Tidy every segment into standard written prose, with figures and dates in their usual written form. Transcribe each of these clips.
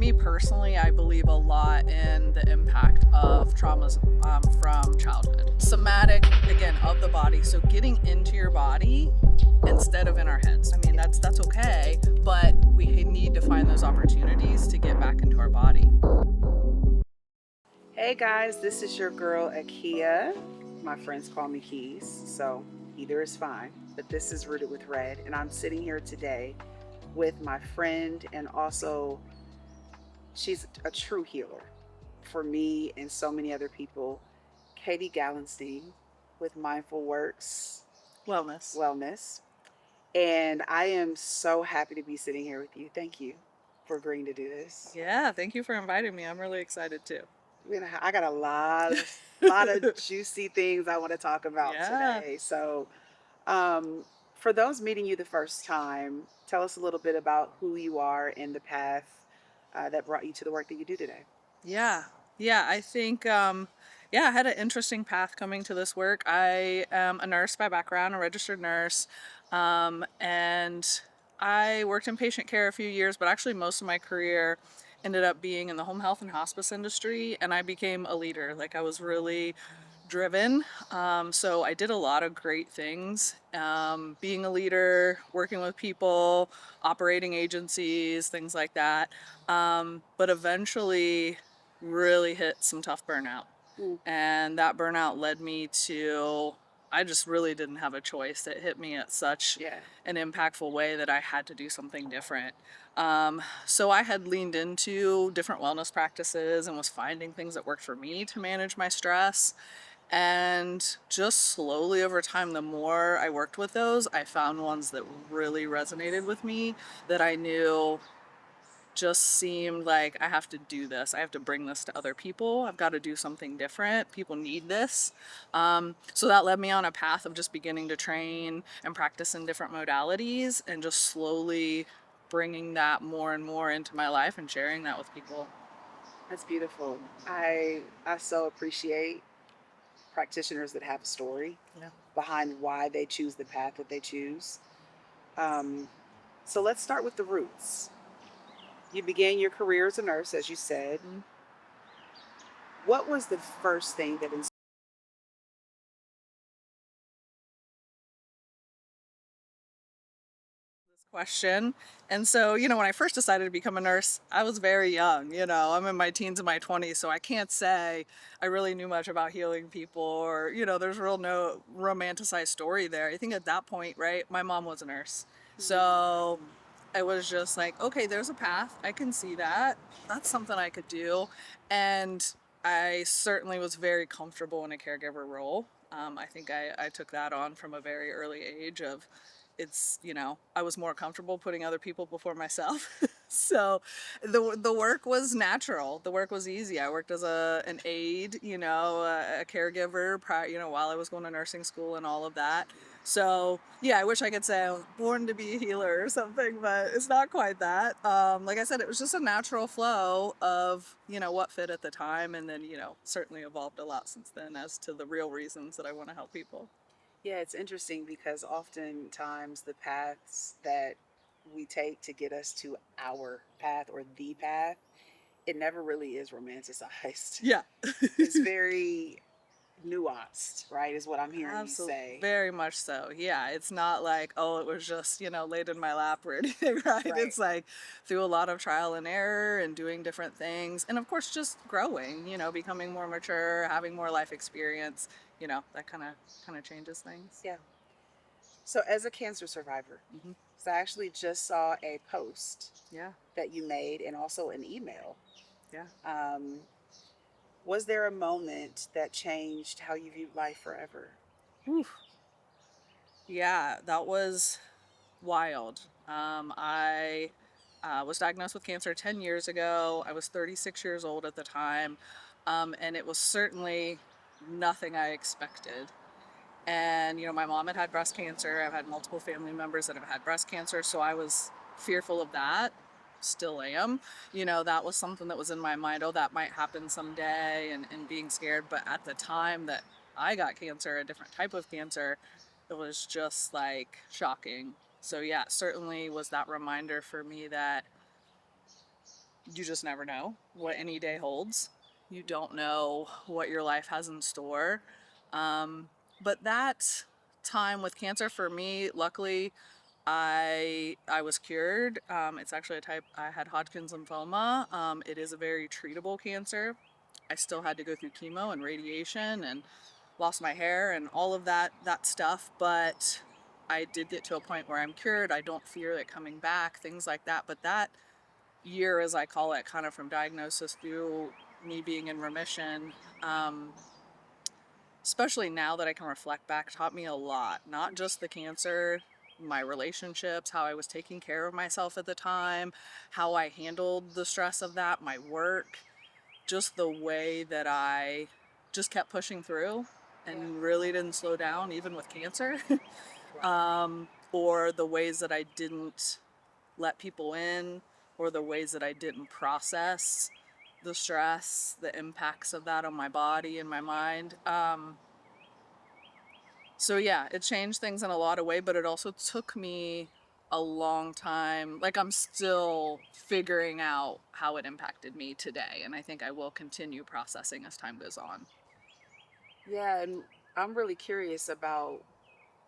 me personally, I believe a lot in the impact of traumas from childhood. Somatic, again, of the body. So getting into your body instead of in our heads. I mean, that's okay, but we need to find those opportunities to get back into our body. Hey guys, this is your girl Akia. My friends call me Keys, so either is fine. But this is Rooted with Red, and I'm sitting here today with my friend, and also she's a true healer for me and so many other people, Katie Gallenstein with Mindful Works Wellness. Wellness. And I am so happy to be sitting here with you. Thank you for agreeing to do this. Yeah, thank you for inviting me. I'm really excited too. I got a lot of juicy things I want to talk about Yeah. today. So, um, for those meeting you the first time, tell us a little bit about who you are and the path that brought you to the work that you do today. Yeah. Yeah, I think yeah, I had an interesting path coming to this work. I am a nurse by background, a registered nurse. And I worked in patient care a few years, but actually most of my career ended up being in the home health and hospice industry, and I became a leader. Like I was really driven. So I did a lot of great things. Being a leader, working with people, operating agencies, things like that. But eventually really hit some tough burnout. Mm, And that burnout led me to, I just really didn't have a choice. It hit me at such yeah. an impactful way that I had to do something different. So I had leaned into different wellness practices and was finding things that worked for me to manage my stress. And just slowly over time, the more I worked with those, I found ones that really resonated with me, that I knew just seemed like I have to do this. I have to bring this to other people. I've got to do something different. People need this. So that led me on a path of just beginning to train and practice in different modalities and just slowly bringing that more and more into my life and sharing that with people. That's beautiful. I so appreciate practitioners that have a story Yeah. behind why they choose the path that they choose. Um, so let's start with the roots. You began your career as a nurse, as you said. Mm-hmm. What was the first thing that Question. And so, when I first decided to become a nurse, I was very young. I'm in my teens and my 20s, so I can't say I really knew much about healing people or, there's real no romanticized story there. I think at that point, right, my mom was a nurse. So I was just like, okay, there's a path. I can see that. That's something I could do. And I certainly was very comfortable in a caregiver role. I think I took that on from a very early age of I was more comfortable putting other people before myself. So the work was natural. The work was easy. I worked as an aide, a caregiver while I was going to nursing school and all of that. So yeah, I wish I could say I was born to be a healer or something, but it's not quite that. Like I said, it was just a natural flow of what fit at the time, and then certainly evolved a lot since then as to the real reasons that I want to help people. Yeah, it's interesting because oftentimes the paths that we take to get us to our path or the path, it never really is romanticized. Yeah. It's very nuanced, right? Is what I'm hearing you Absolutely, say. very much so. Yeah, it's not like, oh, it was just, laid in my lap or anything, right? Right. It's like through a lot of trial and error and doing different things. And of course, just growing, becoming more mature, having more life experience, that kind of changes things. Yeah. So as a cancer survivor, Hmm. so I actually just saw a post Yeah, that you made and also an email. yeah. Um, was there a moment that changed how you viewed life forever? Whew. Yeah, that was wild. I was diagnosed with cancer 10 years ago. I was 36 years old at the time. And it was certainly nothing I expected. And, my mom had breast cancer. I've had multiple family members that have had breast cancer. So I was fearful of that. Still am. That was something that was in my mind. Oh, that might happen someday, and being scared. But at the time that I got cancer, a different type of cancer, it was just like shocking. So, yeah, certainly was that reminder for me that you just never know what any day holds. You don't know what your life has in store. Um, but that time with cancer for me, luckily, I was cured. It's actually a type. I had Hodgkin's lymphoma. It is a very treatable cancer. I still had to go through chemo and radiation and lost my hair and all of that stuff, but I did get to a point where I'm cured. I don't fear it coming back, things like that. But that year, as I call it, kind of from diagnosis through me being in remission, um, especially now that I can reflect back, taught me a lot. Not just the cancer, my relationships, how I was taking care of myself at the time, how I handled the stress of that, my work, just the way that I just kept pushing through Yeah. and really didn't slow down, even with cancer, Wow. or the ways that I didn't let people in, or the ways that I didn't process the stress, the impacts of that on my body and my mind. So yeah, it changed things in a lot of ways, but it also took me a long time. Like I'm still figuring out how it impacted me today, and I think I will continue processing as time goes on. Yeah, and I'm really curious about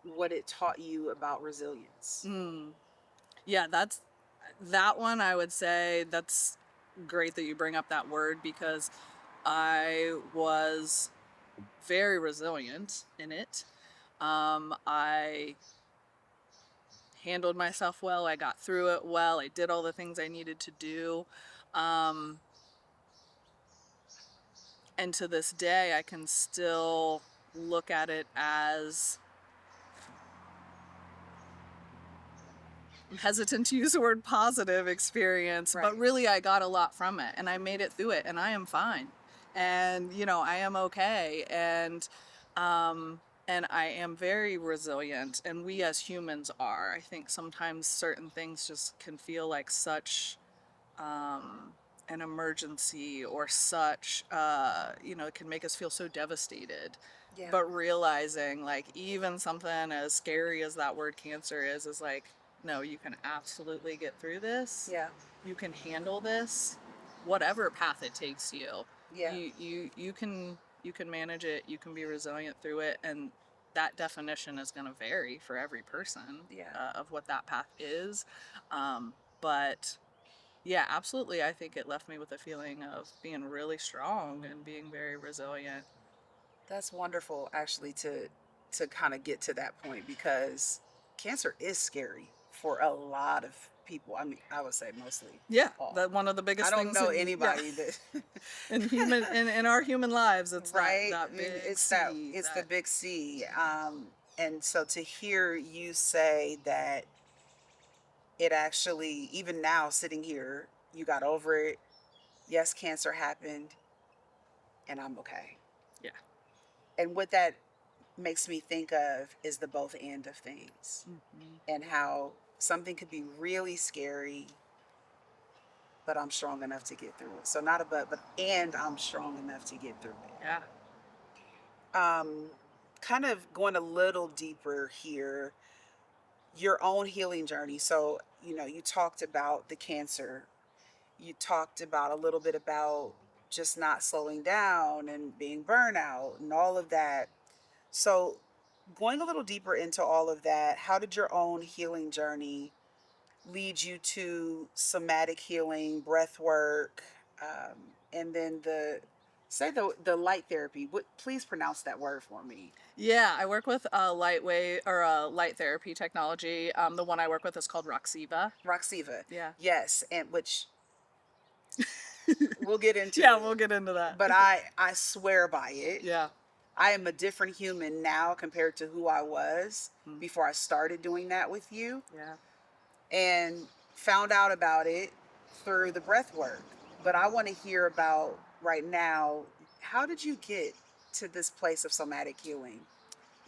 what it taught you about resilience. Mm. Yeah, that's that one. I would say that's great that you bring up that word because I was very resilient in it. I handled myself well. I got through it well. I did all the things I needed to do. Um, and to this day, I can still look at it as, I'm hesitant to use the word positive experience, but Right. really I got a lot from it and I made it through it and I am fine. And, I am okay. Um, and I am very resilient, and we as humans are. I think sometimes certain things just can feel like such um, an emergency or such, it can make us feel so devastated. Yeah. But realizing, like, even something as scary as that word cancer is like, no, you can absolutely get through this. Yeah. You can handle this, whatever path it takes you. Yeah. You can manage it. You can be resilient through it, and that definition is going to vary for every person Yeah. of what that path is. But yeah, absolutely. I think it left me with a feeling of being really strong and being very resilient. That's wonderful actually to kind of get to that point because cancer is scary for a lot of people. I mean, I would say mostly Yeah, all. that one of the I biggest don't things know in anybody that in our human lives, it's right? that big C It's the that big C. And so to hear you say that it actually, even now sitting here, you got over it. Yes, cancer happened and I'm okay. yeah. And what that makes me think of is the both and of things Hmm. and how something could be really scary, but I'm strong enough to get through it. So not a but and I'm strong enough to get through Yeah. it. Kind of going a little deeper here, your own healing journey. So, you talked about the cancer. You talked about a little bit about just not slowing down and being burnout and all of that. So, going a little deeper into all of that, how did your own healing journey lead you to somatic healing, breath work, and then the light therapy? What, please pronounce that word for me. Yeah, I work with a lightweight or a light therapy technology. The one I work with is called Roxiva. Roxiva. Yeah. Yes, and which we'll get into Yeah, it. we'll get into that. But I swear by it. Yeah. I am a different human now compared to who I was Mm. before I started doing that with you, Yeah. and found out about it through the breath work. But I want to hear about right now, how did you get to this place of somatic healing?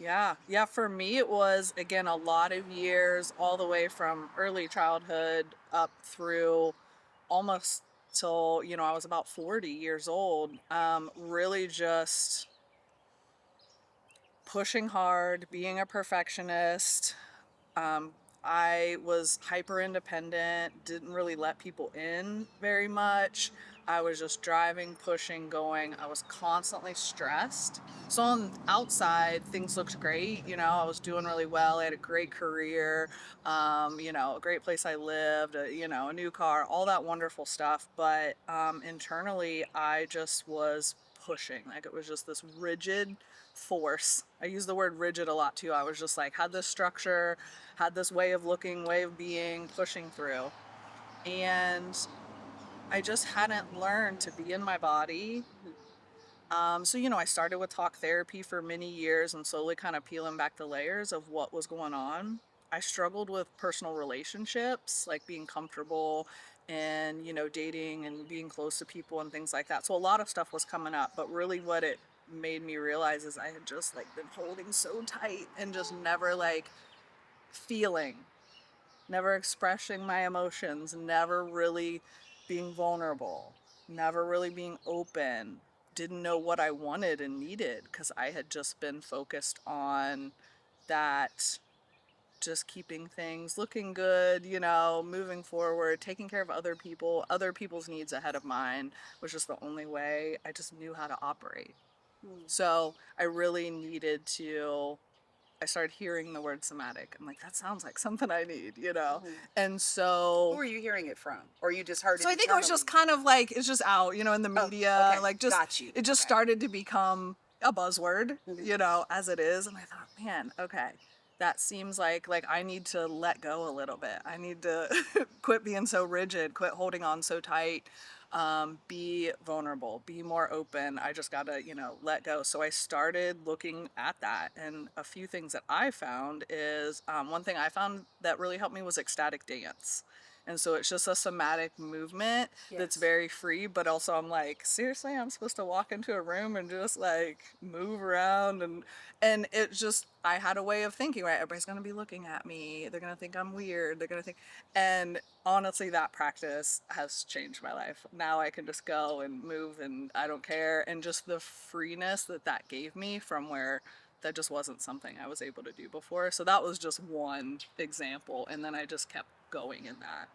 Yeah, yeah, for me it was again a lot of years all the way from early childhood up through almost till, I was about 40 years old. Really just pushing hard, being a perfectionist, I was hyper independent, didn't really let people in very much. I was just driving, pushing, going. I was constantly stressed. So on the outside, things looked great. I was doing really well. I had a great career, a great place I lived, a new car, all that wonderful stuff. But internally, I just was pushing. Like it was just this rigid force. I use the word rigid a lot too. I was just like, had this structure, had this way of looking, way of being, pushing through. And I just hadn't learned to be in my body. So, I started with talk therapy for many years and slowly kind of peeling back the layers of what was going on. I struggled with personal relationships, like being comfortable and, dating and being close to people and things like that. So a lot of stuff was coming up, but really what it made me realize is I had just like been holding so tight and just never like feeling, never expressing my emotions, never really being vulnerable, never really being open, didn't know what I wanted and needed because I had just been focused on that, just keeping things looking good, moving forward, taking care of other people's needs ahead of mine was just the only way I just knew how to operate. Mm. So I really needed to I started hearing the word somatic. I'm like, that sounds like something I need. Mhm. And Who so, are you hearing it from? Or you just heard so it I think it was just internally? kind of like, it's just out, in the Oh, media, okay. like just, Got you. it just Okay. started to become a buzzword, Mhm. as it is. And I thought, man, okay, that seems like I need to let go a little bit. I need to quit being so rigid, quit holding on so tight, be vulnerable, be more open. I just gotta, let go. So I started looking at that. And a few things that I found is one thing I found that really helped me was ecstatic dance. And so it's just a somatic movement that's Yes. very free, but also I'm like, seriously, I'm supposed to walk into a room and just like move around and it just I had a way of thinking, right? Everybody's gonna be looking at me, they're gonna think I'm weird, they're gonna think and honestly that practice has changed my life. Now I can just go and move and I don't care. And just the freeness that gave me from where that just wasn't something I was able to do before. So that was just one example. And then I just kept going in that.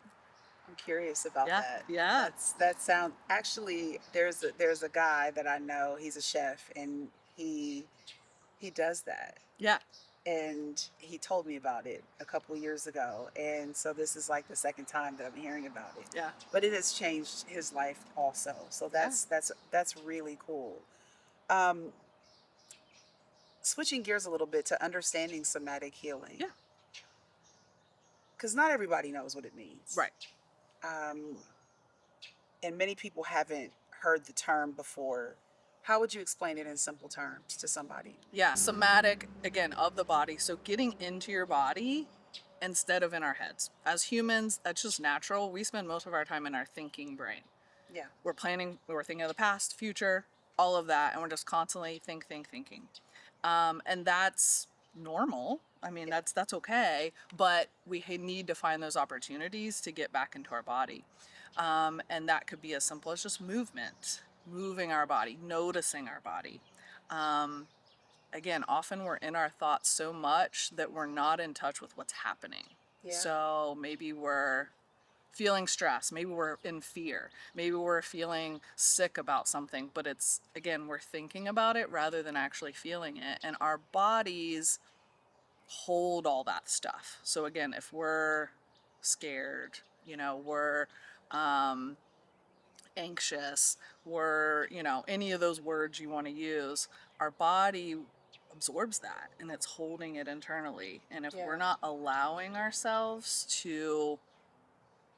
I'm curious about Yeah. that. Yeah. That sound actually there's a guy that I know, he's a chef and he does that. Yeah. And he told me about it a couple of years ago. And so this is like the second time that I'm hearing about it. Yeah. But it has changed his life also. So Yeah. that's really cool. Um, Switching gears a little bit to understanding somatic healing, Yeah. because not everybody knows what it means. Right. Um, and many people haven't heard the term before. How would you explain it in simple terms to somebody? Yeah. Somatic, again, of the body. So getting into your body instead of in our heads. As humans, that's just natural. We spend most of our time in our thinking brain. Yeah. We're thinking of the past, future, all of that. And we're just constantly thinking. And that's normal. I mean, Yeah. that's okay, but we need to find those opportunities to get back into our body. And that could be as simple as just movement, moving our body, noticing our body. Um, Again, often we're in our thoughts so much that we're not in touch with what's happening. Yeah. So maybe we're feeling stress, maybe we're in fear, maybe we're feeling sick about something, but it's again, we're thinking about it rather than actually feeling it. And our bodies hold all that stuff. So again, if we're scared, we're um, anxious, we're, any of those words you want to use, our body absorbs that and it's holding it internally. And if we're Yeah. not allowing ourselves to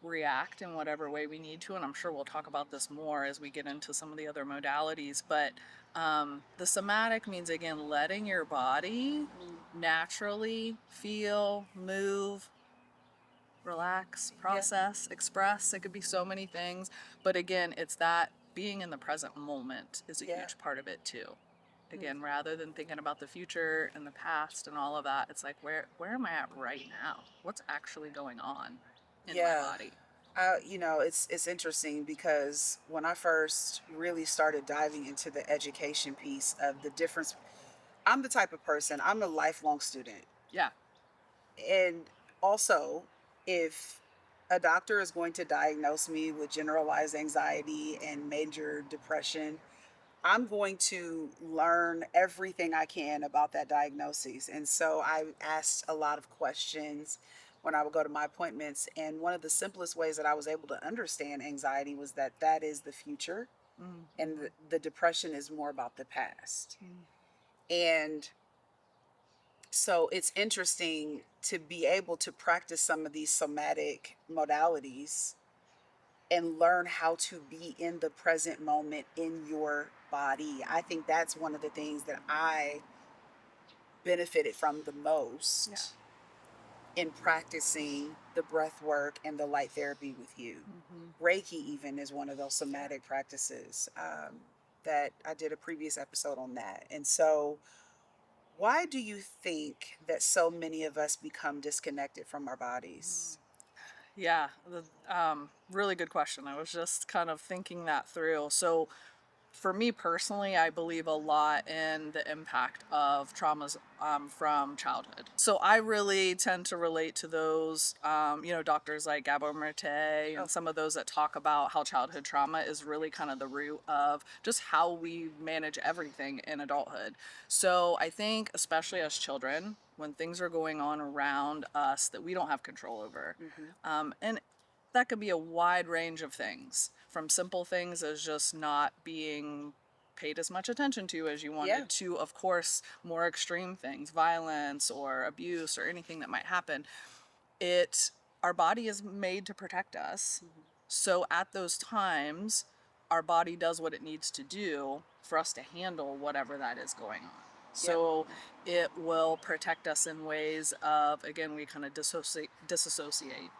react in whatever way we need to, and I'm sure we'll talk about this more as we get into some of the other modalities, but the somatic means again letting your body Mm. naturally feel, move, relax, Yeah. process, express. It could be so many things, but again, it's that being in the present moment is a Yeah. huge part of it too. Mm. Again, rather than thinking about the future and the past and all of that, it's like where am I at right now? What's actually going on in my Yeah. body? It's interesting because when I first really started diving into the education piece of the difference, I'm the type of person, I'm a lifelong student. Yeah. And Also, if a doctor is going to diagnose me with generalized anxiety and major depression, I'm going to learn everything I can about that diagnosis. And so I asked a lot of questions when I would go to my appointments. And one of the simplest ways that I was able to understand anxiety was that that is the future and Mm-hmm. the depression is more about the past. Mm-hmm. And so it's interesting to be able to practice some of these somatic modalities and learn how to be in the present moment in your body. I think that's one of the things that I benefited from the Yeah. most in practicing the breath work and the light therapy with you. Mm-hmm. Reiki, even, is one of those Yeah. somatic practices that I did a previous episode on that. And so, why do you think that so many of us become disconnected from our bodies? Yeah, really good question. I was just kind of thinking that through. So, for me personally, I believe a lot in the impact of traumas from childhood. So I really tend to relate to those, doctors like Gabor Mate and Oh, some of those that talk about how childhood trauma is really kind of the root of just how we manage everything in adulthood. So I think, especially as children, when things are going on around us that we don't have control over, mm-hmm. and that could be a wide range of things, from simple things as just not being paid as much attention to as you Yeah. wanted to, of course, more extreme things, violence or abuse or anything that might happen. It Our body is made to protect us. Mm-hmm. So at those times, our body does what it needs to do for us to handle whatever that is going on. Yep. So it will protect us in ways of, again, we kind of disassociate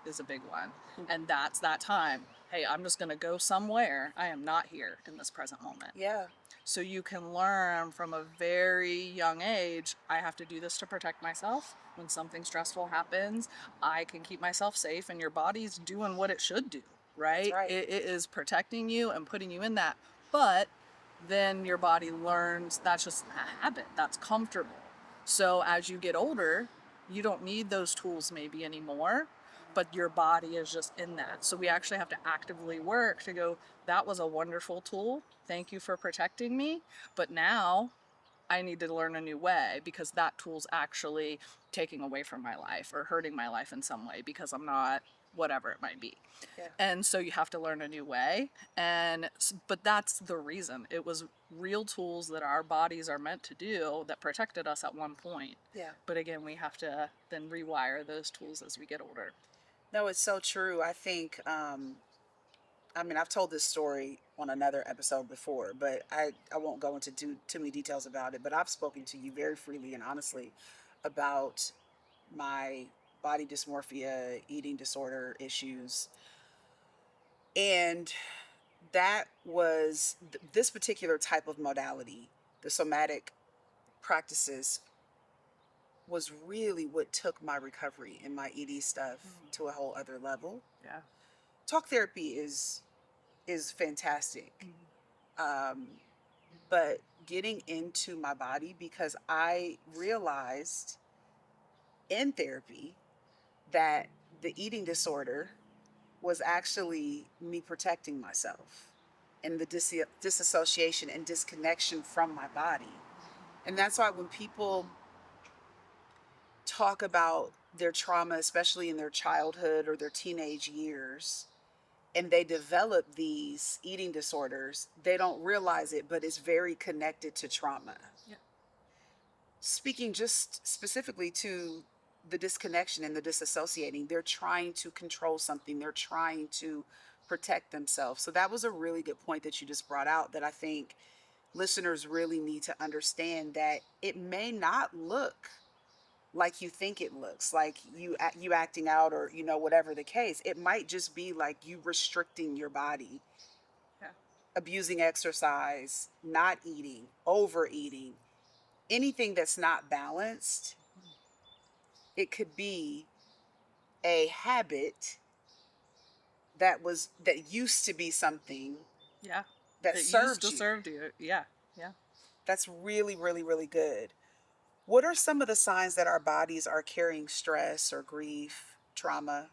is a big one. Mm-hmm. And that's that time. Hey, I'm just going to go somewhere. I am not here in this present moment. Yeah. So you can learn from a very young age, I have to do this to protect myself. When something stressful happens, I can keep myself safe, and your body's doing what it should do, That's right? right. It is protecting you and putting you in that. But then your body learns that's just a habit, that's comfortable. So as you get older, you don't need those tools maybe anymore, but your body is just in that. So we actually have to actively work to go, that was a wonderful tool. Thank you for protecting me. But now I need to learn a new way because that tool's actually taking away from my life or hurting my life in some way because I'm not whatever it might be. Yeah. And so you have to learn a new way. But that's the reason. It was real tools that our bodies are meant to do that protected us at one point. Yeah. But again, we have to then rewire those tools as we get older. No, it's so true. I think, I mean, I've told this story on another episode before, but I won't go into too many details about it. But I've spoken to you very freely and honestly about my body dysmorphia, eating disorder issues. And that was this particular type of modality, the somatic practices, was really what took my recovery and my ED stuff to a whole other level. Yeah. Talk therapy is fantastic. Mhm. Um, but getting into my body, because I realized in therapy that the eating disorder was actually me protecting myself and the disassociation and disconnection from my body. And that's why when people talk about their trauma, especially in their childhood or their teenage years, and they develop these eating disorders, they don't realize it, but it's very connected to trauma. Yeah. Speaking just specifically to the disconnection and the disassociating, they're trying to control something, they're trying to protect themselves. So that was a really good point that you just brought out, that I think listeners really need to understand, that it may not look like you think it looks, like you acting out, or whatever the case. It might just be like you restricting your body, Yeah. abusing exercise, not eating, overeating, anything that's not balanced. It could be a habit that used to be something Yeah. that It used served to you. serve you. Yeah. Yeah. That's really, really, really good. What are some of the signs that our bodies are carrying stress or grief, trauma?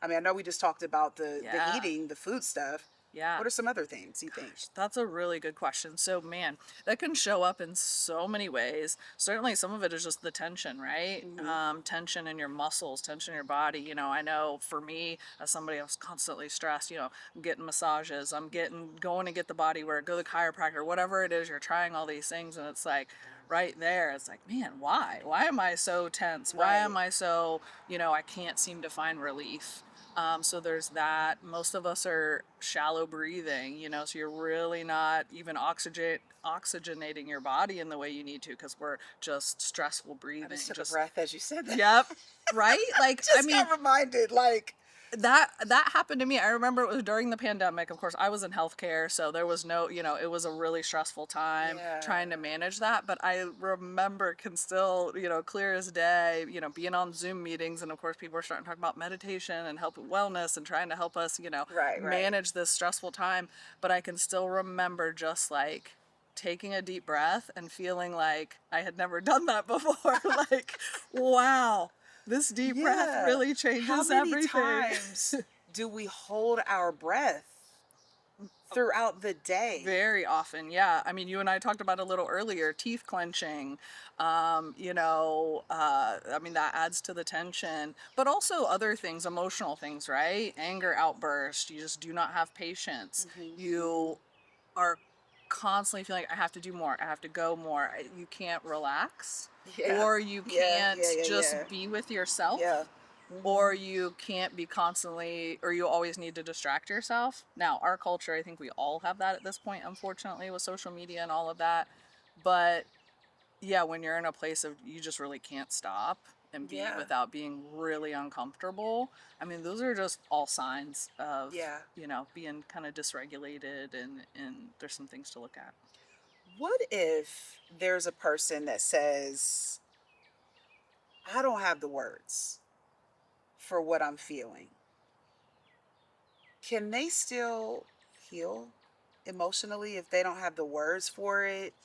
I mean, I know we just talked about the Yeah. eating, the food stuff. Yeah. What are some other things you think? Gosh, that's a really good question. So, man, that can show up in so many ways. Certainly, some of it is just the tension, right? Hmm. Tension in your muscles, tension in your body. I know for me, as somebody else constantly stressed, I'm getting massages, going to get the body work, go to the chiropractor, whatever it is, you're trying all these things, and it's like, right there, it's like, man, why? Why am I so tense? Why am Right. I so, I can't seem to find relief? So there's that. Most of us are shallow breathing, so you're really not even oxygenating your body in the way you need to because we're just stressful I breathing. just took a Just, breath as you said that. yep, right? Like, I Just mean, got reminded, like, that happened to me. I remember it was during the pandemic. Of course, I was in healthcare, so there was no, it was a really stressful time yeah, trying to manage that. But I remember can still, clear as day, being on Zoom meetings, and of course, people were starting to talk about meditation and health and wellness and trying to help us, right, right. manage this stressful time. But I can still remember just like taking a deep breath and feeling like I had never done that before. Like, wow, this deep breath Yeah. really How changes many everything. times do we hold our breath throughout the day? Very often, yeah. I mean, you and I talked about a little earlier, teeth clenching. I mean, that adds to the tension, but also other things, emotional things, right? Anger outburst. You just do not have patience. Hmm. Hmm. You are constantly feeling like I have to do more, I have to go more. You can't relax, Yeah. or you Yeah. Yeah. can't Yeah. just Yeah. be with yourself, Yeah. Hmm. or you can't be constantly, or you always need to distract yourself. Now, our culture, I think we all have that at this point, unfortunately, with social media and all of that. But yeah, when you're in a place of you just really can't stop and be Yeah. without being really uncomfortable, I mean, those are just all signs of, Yeah. being kind of dysregulated, and there's some things to look at. What if there's a person that says, I don't have the words for what I'm feeling? Can they still heal emotionally if they don't have the words for it?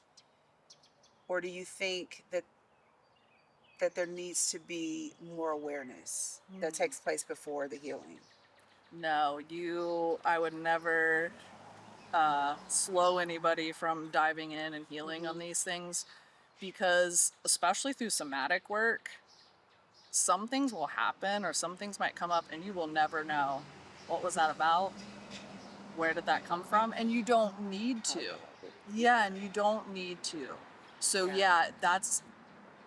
Or do you think that there needs to be more awareness that Hmm. takes place before the healing? No, I would never slow anybody from diving in and healing on Hmm. these things, because especially through somatic work, some things will happen or some things might come up and you will never know what was that about, where did that come from, and you don't need How to. to help it? Yeah, Yeah. and you don't need to. So Yeah. yeah, that's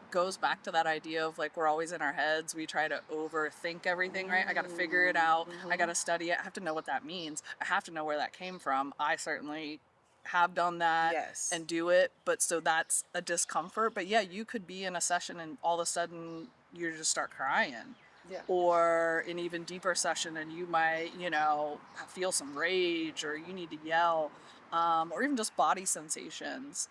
goes back to that idea of like we're always in our heads. We try to overthink everything, right? I got to figure it out. I got Mm-hmm. to study it. I have to know what that means. I have to know where that came from. I certainly have done that Yes. and do it, but so that's a discomfort. But yeah, you could be in a session and all of a sudden you just start crying. Yeah. Or an even deeper session, and you might, feel some rage, or you need to yell, or even just body sensations.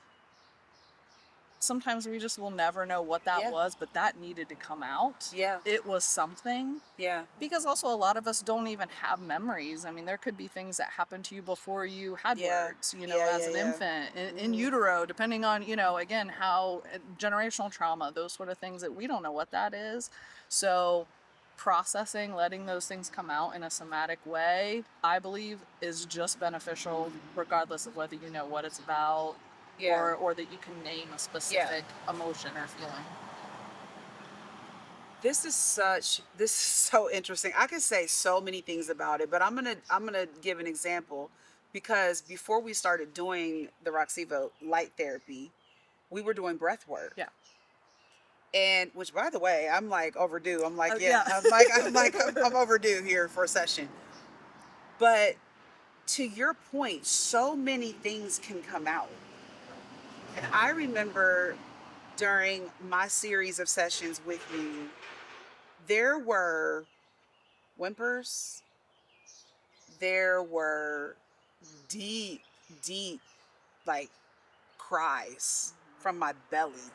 Sometimes we just will never know what that Yeah. was, but that needed to come out. Yeah. It was something. Yeah. Because also, a lot of us don't even have memories. I mean, there could be things that happened to you before you had Yeah. words, Yeah. as Yeah. an Yeah. infant, in Hmm. utero, depending on, again, how generational trauma, those sort of things that we don't know what that is. So, processing, letting those things come out in a somatic way, I believe, is just beneficial, regardless of whether you know what it's about, Yeah. or that you can name a Yeah. specific emotion or feeling. This is so interesting. I could say so many things about it, but I'm gonna give an example because before we started doing the Roxivo light therapy, we were doing breath work. Yeah. And which, by the way, I'm like overdue. I'm like, yeah, Yeah. I'm overdue here for a session. But to your point, so many things can come out. And I remember during my series of sessions with you, there were whimpers, there were deep, deep, like cries from my belly.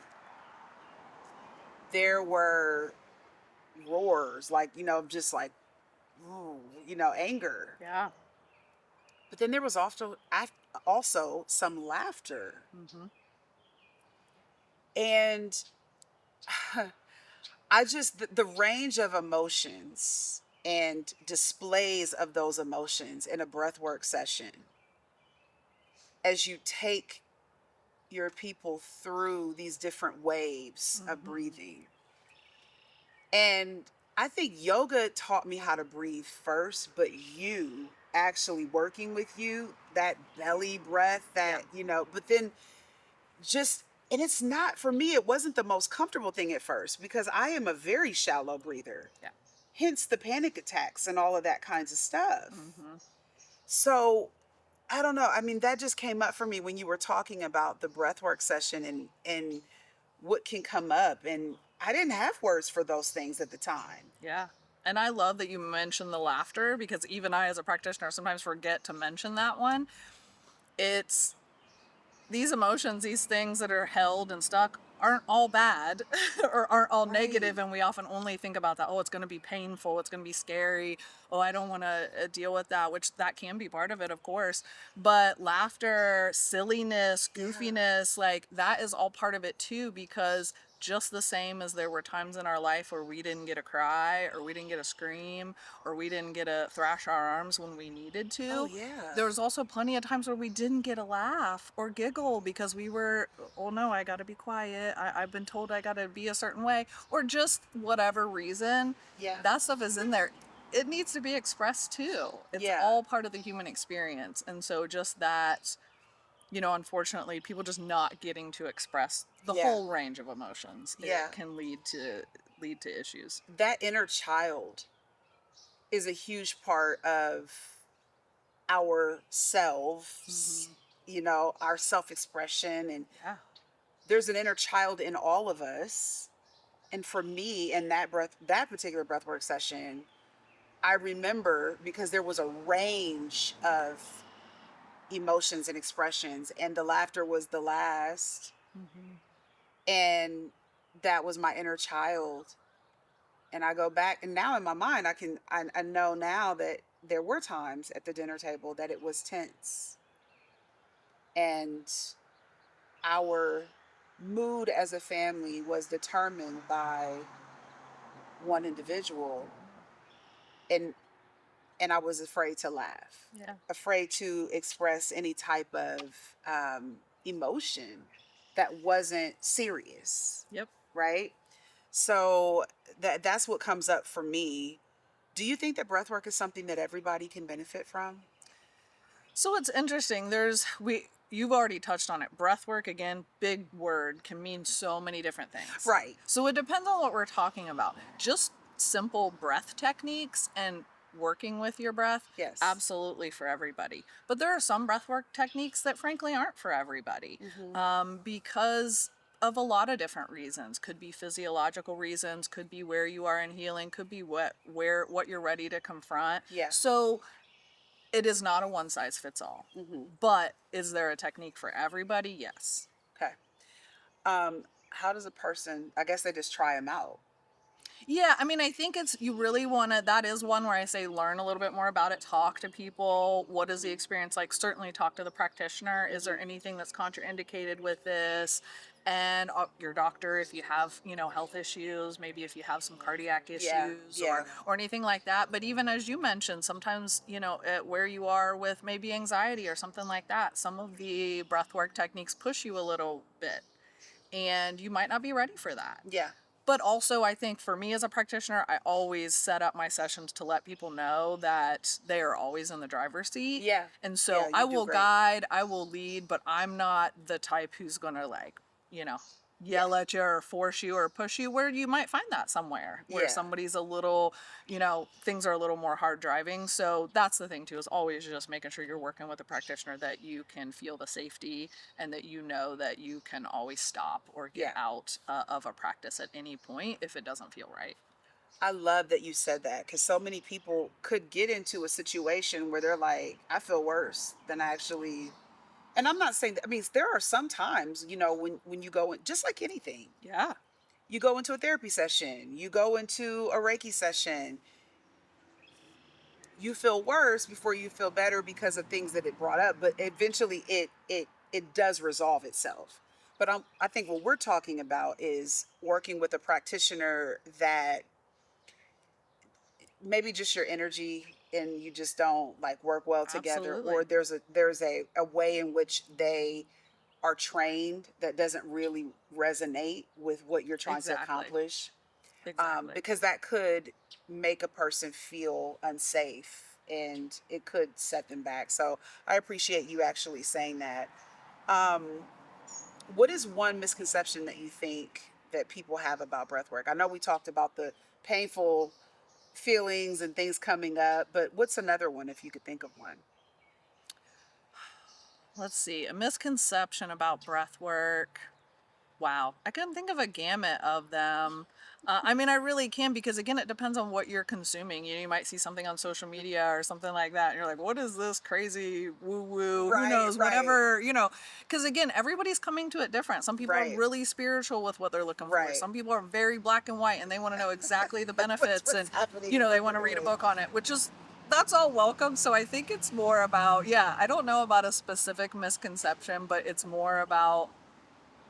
There were roars, like, just like, ooh, anger. Yeah. But then there was also some laughter. Hmm. And I just the range of emotions and displays of those emotions in a breathwork session as you take your people through these different waves of Mhm. breathing. And I think yoga taught me how to breathe first, but you actually working with you, that belly breath, Yeah. but then just, and it's not, for me, it wasn't the most comfortable thing at first because I am a very shallow breather, Yeah. hence the panic attacks and all of that kinds of stuff. Mhm. So I don't know. I mean, that just came up for me when you were talking about the breathwork session and what can come up. And I didn't have words for those things at the time. Yeah. And I love that you mentioned the laughter because even I, as a practitioner, sometimes forget to mention that one. It's these emotions, these things that are held and stuck aren't all bad or aren't all Right. negative, and we often only think about that. Oh, it's going to be painful. It's going to be scary. Oh, I don't want to deal with that, which that can be part of it, of course. But laughter, silliness, Yeah. goofiness, like that is all part of it too, because just the same as there were times in our life where we didn't get a cry or we didn't get a scream or we didn't get to thrash our arms when we needed Oh, to, yeah. there was also plenty of times where we didn't get a laugh or giggle because we were, oh no, I gotta be quiet. I've been told I gotta be a certain way, or just whatever reason. Yeah. That stuff is in there. It needs to be expressed too. It's Yeah. all part of the human experience. And so, just that, unfortunately, people just not getting to express the Yeah. whole range of emotions, it Yeah. can lead to issues. That inner child is a huge part of ourselves, Hmm. our self expression. And Yeah. there's an inner child in all of us. And for me, in that particular breathwork session, I remember because there was a range of emotions and expressions, and the laughter was the last. Hmm. And that was my inner child. And I go back, and now in my mind, I know now that there were times at the dinner table that it was tense, and our mood as a family was determined by one individual, and I was afraid to laugh, Yeah. afraid to express any type of emotion that wasn't serious, Yep. right? So that's what comes up for me. Do you think that breath work is something that everybody can benefit from? So it's interesting. You've already touched on it. Breath work, again, big word, can mean so many different things. Right. So it depends on what we're talking about. Just simple breath techniques and working with your breath, Yes. absolutely for everybody. But there are some breath work techniques that frankly aren't for everybody, Hmm. because of a lot of different reasons. Could be physiological reasons, could be where you are in healing, could be what you're ready to confront. Yeah. So it is not a one size fits all. Hmm. But is there a technique for everybody? Yes. Okay. How does a person? I guess they just try them out. Yeah, I mean, I think it's you really want to. That is one where I say learn a little bit more about it, talk to people. What is the experience like? Certainly talk to the practitioner. Is there Hmm. anything that's contraindicated with this? And your doctor, if you have, health issues, maybe if you have some cardiac Yeah. issues Yeah. or anything like that. But even as you mentioned, sometimes, at where you are with maybe anxiety or something like that, some of the breathwork techniques push you a little bit, and you might not be ready for that. Yeah. But also, I think for me as a practitioner, I always set up my sessions to let people know that they are always in the driver's seat. Yeah. And Yeah. so I You do will great. guide, I will lead, but I'm not the type who's going to, like, you know, Yeah. yell at you or force you or push you, where you might find that somewhere where Yeah. somebody's a little, things are a little more hard driving. So that's the thing too, is always just making sure you're working with a practitioner that you can feel the safety and that you know that you can always stop or get Yeah. out of a practice at any point if it doesn't feel right. I love that you said that because so many people could get into a situation where they're like, I feel worse than I actually. And I'm not saying that, I mean, there are some times, when you go in, just like anything, Yeah. you go into a therapy session, you go into a Reiki session, you feel worse before you feel better because of things that it brought up, but eventually it does resolve itself. But I think what we're talking about is working with a practitioner that maybe just your energy and you just don't like work well together, or Absolutely. there's a way in which they are trained that doesn't really resonate with what you're trying to Exactly. accomplish, Exactly. because that could make a person feel unsafe and it could set them back. So I appreciate you actually saying that. um, what is one misconception that you think that people have about breath work? I know we talked about the painful feelings and things coming up, but what's another one if you could think of one? Let's see. A misconception about breath work. Wow, I couldn't think of a gamut of them. I mean, I really can because again, it depends on what you're consuming. You know, you might see something on social media or something like that, and you're like, "What is this crazy woo woo? Who Right, knows? right, Whatever." You know, because again, everybody's coming to it different. Some people are right, really spiritual with what they're looking for. right. Some people are very black and white, and they want to know exactly the benefits, What's and happening you in know, the they want to read a room? book on it, which is that's all welcome. So I think it's more about yeah. I don't know about a specific misconception, but it's more about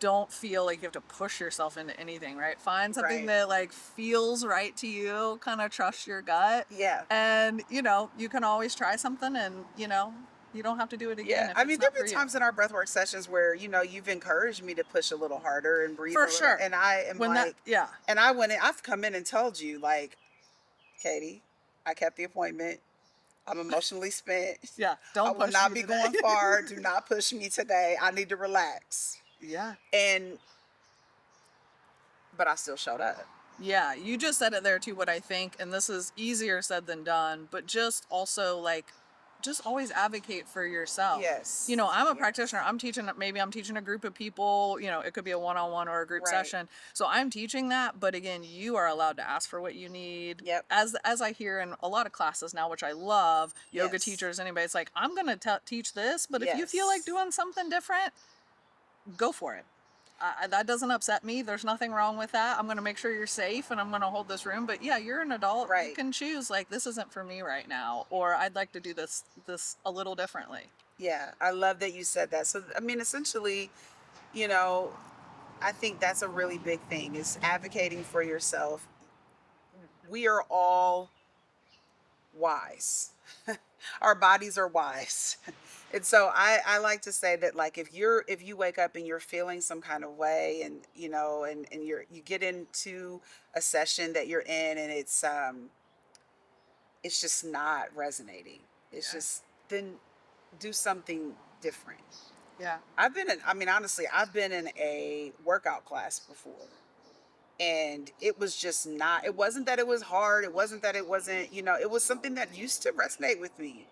don't feel like you have to push yourself into anything, right? Find something Right. that like feels right to you, kind of trust your gut. Yeah. And, you know, you can always try something and, you know, you don't have to do it Yeah. again if I it's mean, there not have been for you. times in our breathwork sessions where, you've encouraged me to push a little harder and breathe For a little. sure. And I am When that, like, yeah, and I went in, I've come in and told you, like, Katie, I kept the appointment. I'm emotionally spent. yeah, I don't will push not me be today. going far. Do not push me today. I need to relax. Yeah. And, but I still showed up. Yeah, you just said it there too, what I think, and this is easier said than done, but just also like, just always advocate for yourself. You Yes. know, I'm a Yes. practitioner. Maybe I'm teaching a group of people, you know, it could be a one on one or a group Right. session. So I'm teaching that, but again, you are allowed to ask for what you need. Yep. As I hear in a lot of classes now, which I love, yoga Yes. teachers, anybody, it's like, I'm going to teach this, but if you feel like Yes. doing something different, go for it. That doesn't upset me. There's nothing wrong with that. I'm going to make sure you're safe and I'm going to hold this room. But yeah, you're an adult. You Right. can choose like this isn't for me right now or I'd like to do this a little differently. Yeah. I love that you said that. So, I mean, essentially, you know, I think that's a really big thing is advocating for yourself. We are all wise. Our bodies are wise. And so I like to say that, like, if you wake up and you're feeling some kind of way, and and you get into a session that you're in and it's just not resonating. It's Yeah. just, then do something different. Yeah. I mean, honestly, I've been in a workout class before, and it was just not, it wasn't that it was hard. It wasn't that it wasn't, it was something that used to resonate with me.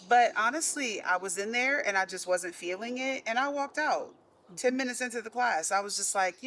But honestly, I was in there and I just wasn't feeling it. And I walked out Mhm. 10 minutes into the class. I was just like,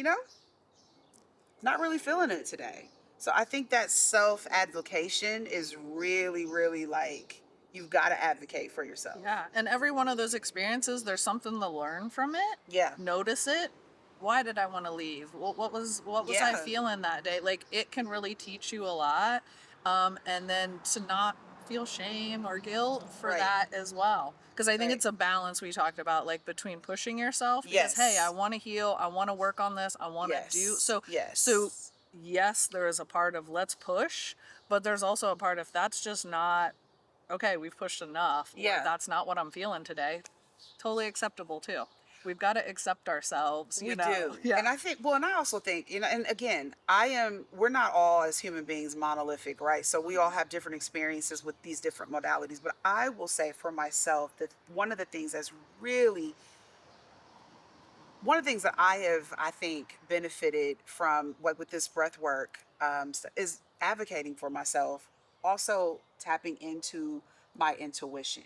not really feeling it today. So I think that self advocation is really, really like, you've got to advocate for yourself. Yeah. And every one of those experiences, there's something to learn from it. Yeah. Notice it. Why did I want to leave? What was I Yeah. feeling that day? Like it can really teach you a lot. And then to not feel shame or guilt for Right. that as well. Because I think Right. it's a balance we talked about, like between pushing yourself because hey, I Yes. want to heal, I want to work on this, I want to do Yes. so Yes. yes, there is a part of let's push, but there's also a part of that's just not okay, we've pushed enough, or Yeah. that's not what I'm feeling today. Totally acceptable too. We've got to accept ourselves, We you know? do. Yeah. And I think, well, and I also think, and again, we're not all as human beings monolithic, right? So we all have different experiences with these different modalities. But I will say for myself that one of the things that's really, one of the things that I think, benefited from, like, with this breath work, is advocating for myself, also tapping into my intuition.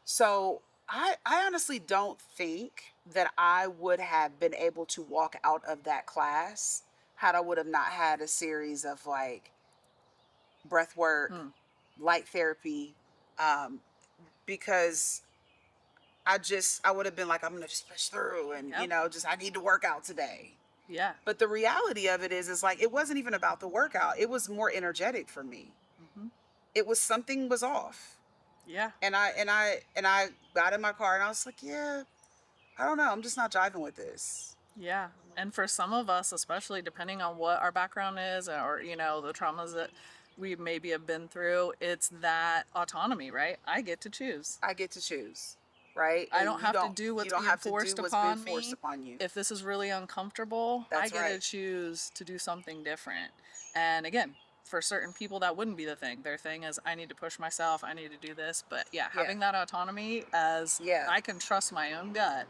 So I honestly don't think that I would have been able to walk out of that class had I would have not had a series of, like, breath work, Hmm. light therapy, um, because I would have been like, I'm gonna just push through, and Yep. just, I need to work out today. Yeah. But the reality of it is like, it wasn't even about the workout. It was more energetic for me. Hmm. It was, something was off. Yeah. And I got in my car and I was like, yeah, I don't know. I'm just not jiving with this. Yeah. And for some of us, especially depending on what our background is or, the traumas that we maybe have been through, it's that autonomy, right? I get to choose. I get to choose, right? I And don't have to do you what's don't being have to do forced what's been upon forced me. upon you. If this is really uncomfortable, I That's get to right. choose to do something different. And again, for certain people, that wouldn't be the thing. Their thing is, I need to push myself, I need to do this. But yeah, Yeah. having that autonomy as Yeah. I can trust my own gut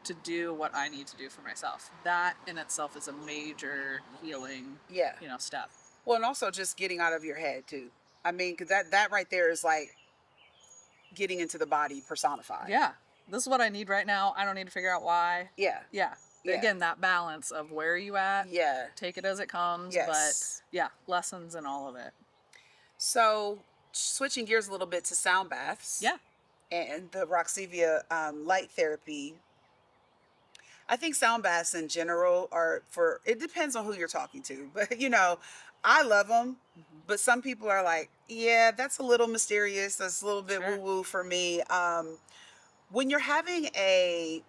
to do what I need to do for myself. That in itself is a major healing, Yeah. step. Well, and also just getting out of your head too. I mean, because that right there is like getting into the body personified. Yeah, this is what I need right now. I don't need to figure out why. Yeah. Yeah. Yeah. Again, that balance of where are you at, Yeah. take it as it comes, but Yes. yeah, lessons in all of it. So switching gears a little bit to sound baths Yeah. and the Roxivia light therapy. I think sound baths in general are for, it depends on who you're talking to, but I love them. Hmm. But some people are like, yeah, that's a little mysterious. That's a little bit woo Sure. woo for me. When you're having a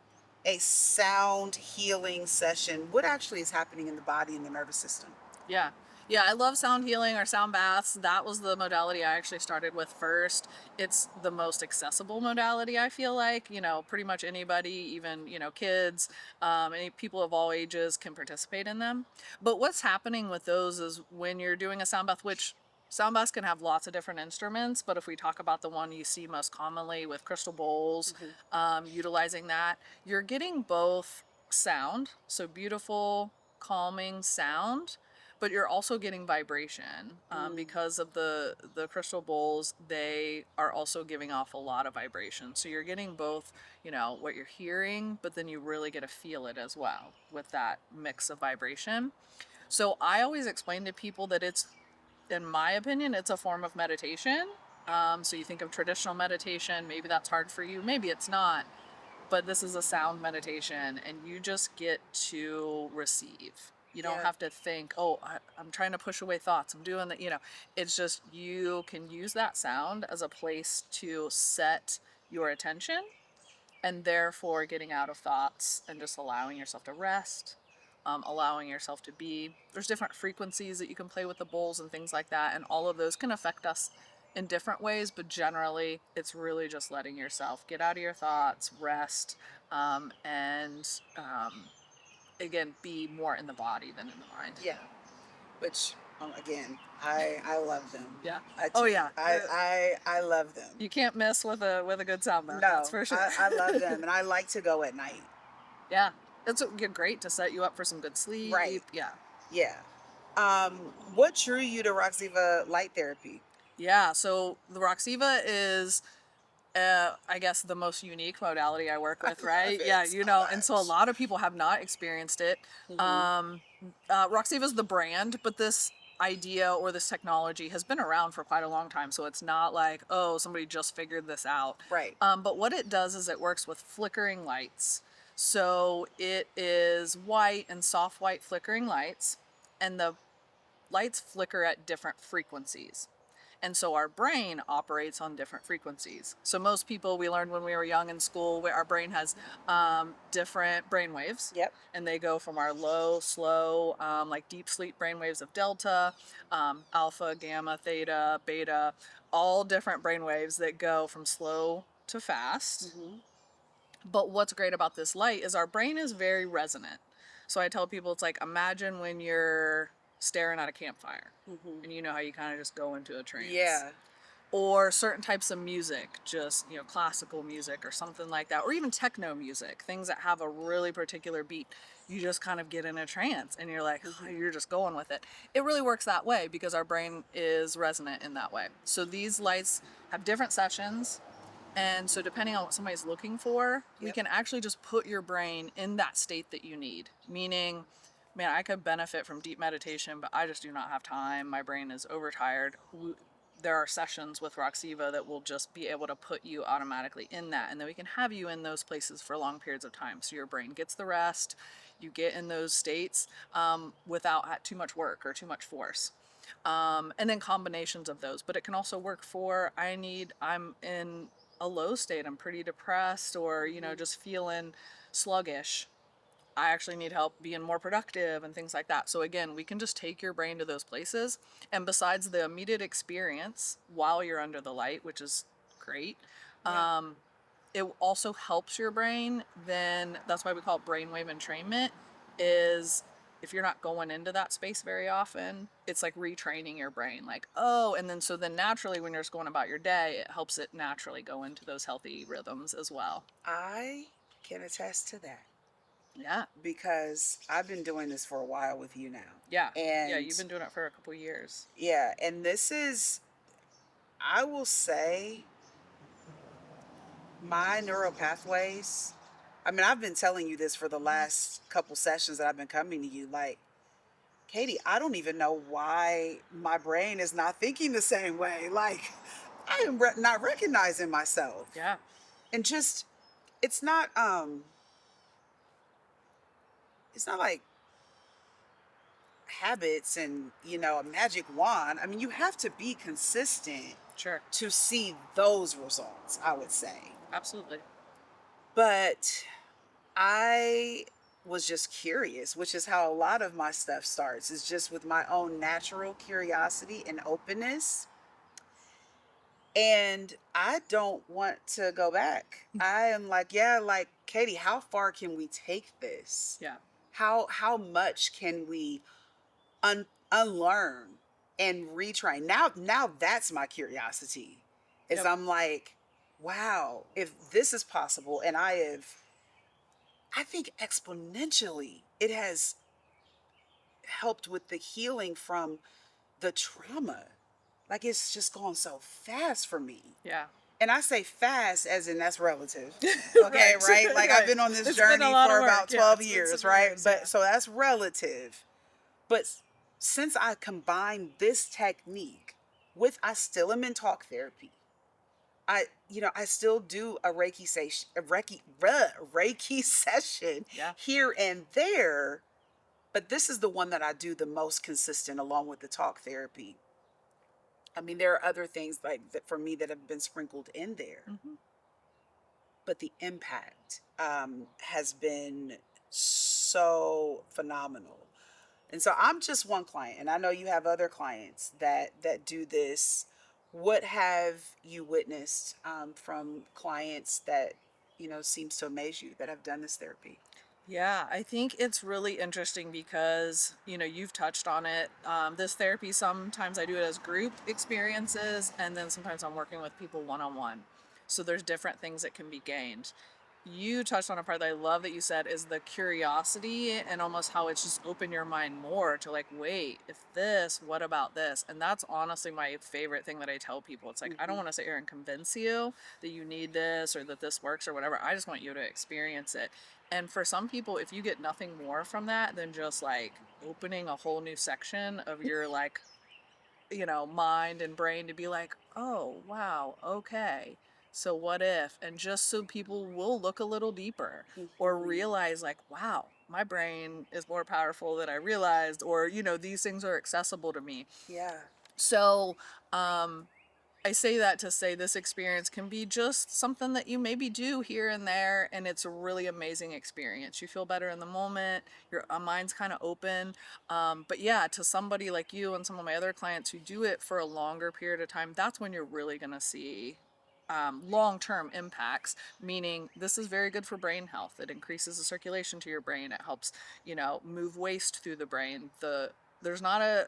sound healing session, what actually is happening in the body and the nervous system? Yeah. Yeah, I love sound healing or sound baths. That was the modality I actually started with first. It's the most accessible modality, I feel like. Pretty much anybody, even, kids, any people of all ages can participate in them. But what's happening with those is when you're doing a sound bath, which sound baths can have lots of different instruments, but if we talk about the one you see most commonly with crystal bowls, Hmm. utilizing that, you're getting both sound, so beautiful, calming sound, but you're also getting vibration Mm, because of the crystal bowls. They are also giving off a lot of vibration, so you're getting both, what you're hearing, but then you really get to feel it as well with that mix of vibration. So I always explain to people that it's, in my opinion, it's a form of meditation. So you think of traditional meditation, maybe that's hard for you, maybe it's not, but this is a sound meditation and you just get to receive. You don't yeah, have to think, oh, I'm trying to push away thoughts, I'm doing that. It's just you can use that sound as a place to set your attention and therefore getting out of thoughts and just allowing yourself to rest, allowing yourself to be. There's different frequencies that you can play with the bowls and things like that, and all of those can affect us in different ways, but generally it's really just letting yourself get out of your thoughts, rest, and again, be more in the body than in the mind. yeah. Which again, I love them. Yeah. I Oh just yeah. I love them. You can't miss with a good sound bath, that's No, for sure. I love them, and I like to go at night. Yeah. It's great to set you up for some good Right. sleep. Yeah. Yeah. What drew you to Roxiva light therapy? Yeah, so the Roxiva is, I guess, the most unique modality I work I with, love right? it Yeah, so and so a much. lot of people have not experienced it. Hmm. Roxiva is the brand, but this idea or this technology has been around for quite a long time, so it's not like, oh, somebody just figured this out. Right. But what it does is it works with flickering lights. So it is white and soft white flickering lights, and the lights flicker at different frequencies. And so our brain operates on different frequencies. So most people, we learned when we were young in school, our brain has different brain waves. Yep. And they go from our low, slow, like deep sleep brain waves of delta, alpha, gamma, theta, beta, all different brain waves that go from slow to fast. Hmm. But what's great about this light is our brain is very resonant. So I tell people it's like, imagine when you're staring at a campfire Hmm. and you know how you kind of just go into a trance. Yeah. Or certain types of music, just, classical music or something like that, or even techno music, things that have a really particular beat. You just kind of get in a trance and you're like, oh, Hmm. you're just going with it. It really works that way because our brain is resonant in that way. So these lights have different sessions, and so, depending on what somebody's looking for, we Yep. can actually just put your brain in that state that you need. Meaning, man, I could benefit from deep meditation, but I just do not have time. My brain is overtired. There are sessions with Roxiva that will just be able to put you automatically in that. And then we can have you in those places for long periods of time. So, your brain gets the rest, you get in those states without too much work or too much force. And then combinations of those. But it can also work for, I'm in a low state, I'm pretty depressed, or, Mhm. just feeling sluggish, I actually need help being more productive and things like that. So again, we can just take your brain to those places. And besides the immediate experience while you're under the light, which is great, Yeah. it also helps your brain. Then that's why we call it brainwave entrainment, is if you're not going into that space very often, it's like retraining your brain. Like, oh, and then so then naturally when you're just going about your day, it helps it naturally go into those healthy rhythms as well. I can attest to that Yeah. because I've been doing this for a while with you now. Yeah. Yeah, And you've been doing it for a couple years. yeah, and this is, I will say, my neural pathways. I mean, I've been telling you this for the Mhm. last couple sessions that I've been coming to you. Like, Katie, I don't even know why my brain is not thinking the same way. Like, I am not recognizing myself. Yeah. And just, it's not, it's not like habits and, a magic wand. I mean, you have to be consistent Sure. to see those results, I would say. Absolutely. But I was just curious, which is how a lot of my stuff starts, is just with my own natural curiosity and openness. And I don't want to go back. I am like, yeah, like, Katie, how far can we take this? Yeah. How much can we unlearn and retrain? Now that's my curiosity. Is Yep. I'm like, wow, if this is possible, and I think exponentially it has helped with the healing from the trauma. Like, it's just gone so fast for me. Yeah. And I say fast as in that's relative. Okay, Right. right? Like, I've Right. been on this It's been a journey lot for of about work. Yeah. 12 It's been some years, right? years. But Yeah. so that's relative. But since I combined this technique with, I still am in talk therapy. I still do a Reiki session, Reiki session Yeah. here and there, but this is the one that I do the most consistent along with the talk therapy. I mean, there are other things like that for me that have been sprinkled in there, Hmm. but the impact has been so phenomenal. And so I'm just one client, and I know you have other clients that do this. What have you witnessed from clients that seems to amaze you that have done this therapy? Yeah, I think it's really interesting because, you've touched on it. This therapy, sometimes I do it as group experiences, and then sometimes I'm working with people one on one. So there's different things that can be gained. You touched on a part that I love that you said is the curiosity and almost how it's just opened your mind more to like, wait, if this, what about this? And that's honestly my favorite thing that I tell people. It's like, I don't Hmm. want to sit here and convince you that you need this or that this works or whatever. I just want you to experience it. And for some people, if you get nothing more from that than just like opening a whole new section of your like, mind and brain to be like, oh, wow, okay. So what if? And just so people will look a little deeper or Hmm. realize, like, wow, my brain is more powerful than I realized, or, these things are accessible to me. Yeah. So, um, I say that to say this experience can be just something that you maybe do here and there, and it's a really amazing experience. You feel better in the moment, your mind's kind of open. But yeah, to somebody like you and some of my other clients who do it for a longer period of time, that's when you're really going to see long term impacts, meaning this is very good for brain health. It increases the circulation to your brain, it helps, move waste through the brain. There's not a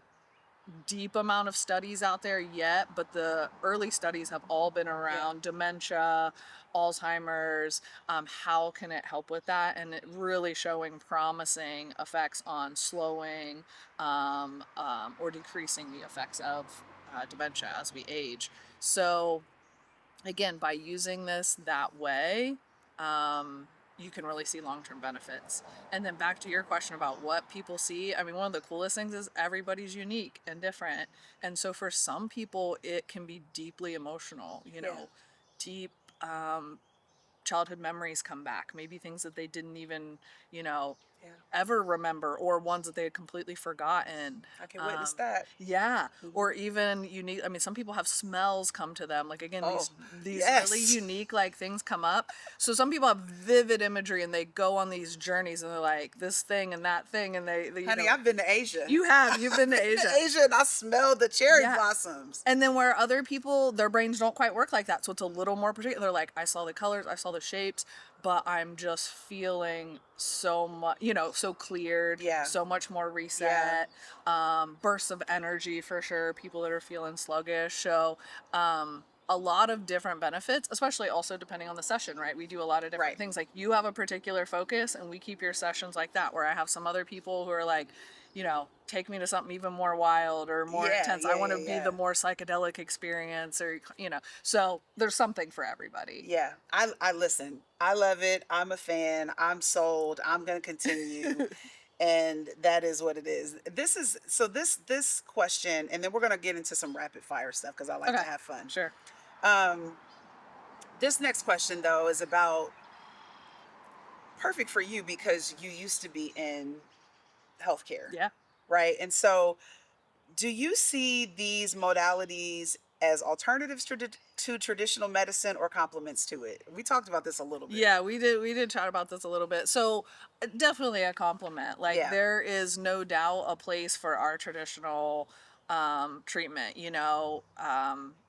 deep amount of studies out there yet, but the early studies have all been Yeah. around dementia, Alzheimer's. How can it help with that? And it really showing promising effects on slowing or decreasing the effects of dementia as we age. So again, by using this that way, you can really see long-term benefits. And then back to your question about what people see, I mean, one of the coolest things is everybody's unique and different. And so for some people, it can be deeply emotional, Yeah. deep childhood memories come back, maybe things that they didn't even, you know, Yeah. ever remember, or ones that they had completely forgotten. I can witness Um, that. yeah, Hmm. or even unique. I mean, some people have smells come to them. Like again, Oh, these really yes. unique like things come up. So some people have vivid imagery, and they go on these journeys, and they're like this thing and that thing, and they you Honey, know, I've been to Asia. you've been I've to been Asia. to Asia and I smelled the cherry Yeah. blossoms. And then where other people, their brains don't quite work like that. So it's a little more particular. They're like, I saw the colors, I saw the shapes, but I'm just feeling so much, so cleared, Yeah. so much more Yeah. reset, bursts of energy for sure, people that are feeling sluggish. So, a lot of different benefits, especially also depending on the session, right? We do a lot of different Right. things. Like you have a particular focus, and we keep your sessions like that, where I have some other people who are like, take me to something even more wild or more Yeah. intense. I Yeah. want Yeah. to be Yeah. the more psychedelic experience, or, so there's something for everybody. Yeah. I listen. I love it. I'm a fan. I'm sold. I'm going to continue. And that is what it is. This is so this question, and then we're going to get into some rapid fire stuff because I like to Okay, have fun. sure. Um, this next question though is about perfect for you because you used to be in healthcare, Yeah. right? And so, do you see these modalities as alternatives to traditional medicine or complements to it? We talked about this a little bit. Yeah, we did chat about this a little bit. So definitely a compliment. Like Yeah, there is no doubt a place for our traditional treatment,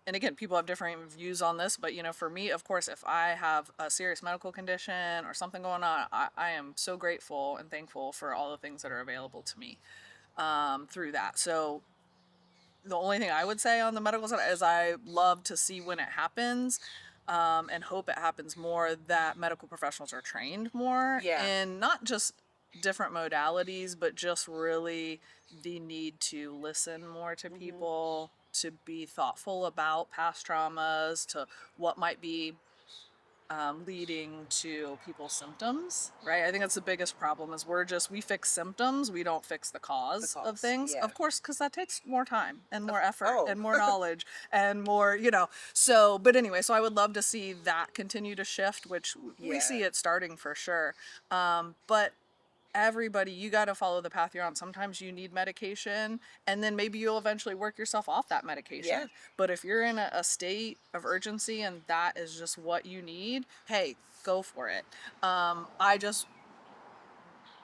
and again, people have different views on this, but for me, of course, if I have a serious medical condition or something going on, I am so grateful and thankful for all the things that are available to me through that. So the only thing I would say on the medical side is I love to see when it happens, and hope it happens more, that medical professionals are trained more yeah, in not just different modalities, but just really the need to listen more to hmm, people, to be thoughtful about past traumas, to what might be leading to people's symptoms, right? I think that's the biggest problem is we fix symptoms, we don't fix the the cause of cause. things. Yeah. Of course, because that takes more time and more effort Oh, and more knowledge and more, So, but anyway, so I would love to see that continue to shift, which we yeah, see it starting for sure. But everybody, you got to follow the path you're on. Sometimes you need medication, and then maybe you'll eventually work yourself off that yeah, medication. But if you're in a state of urgency and that is just what you need, hey, go for it. I just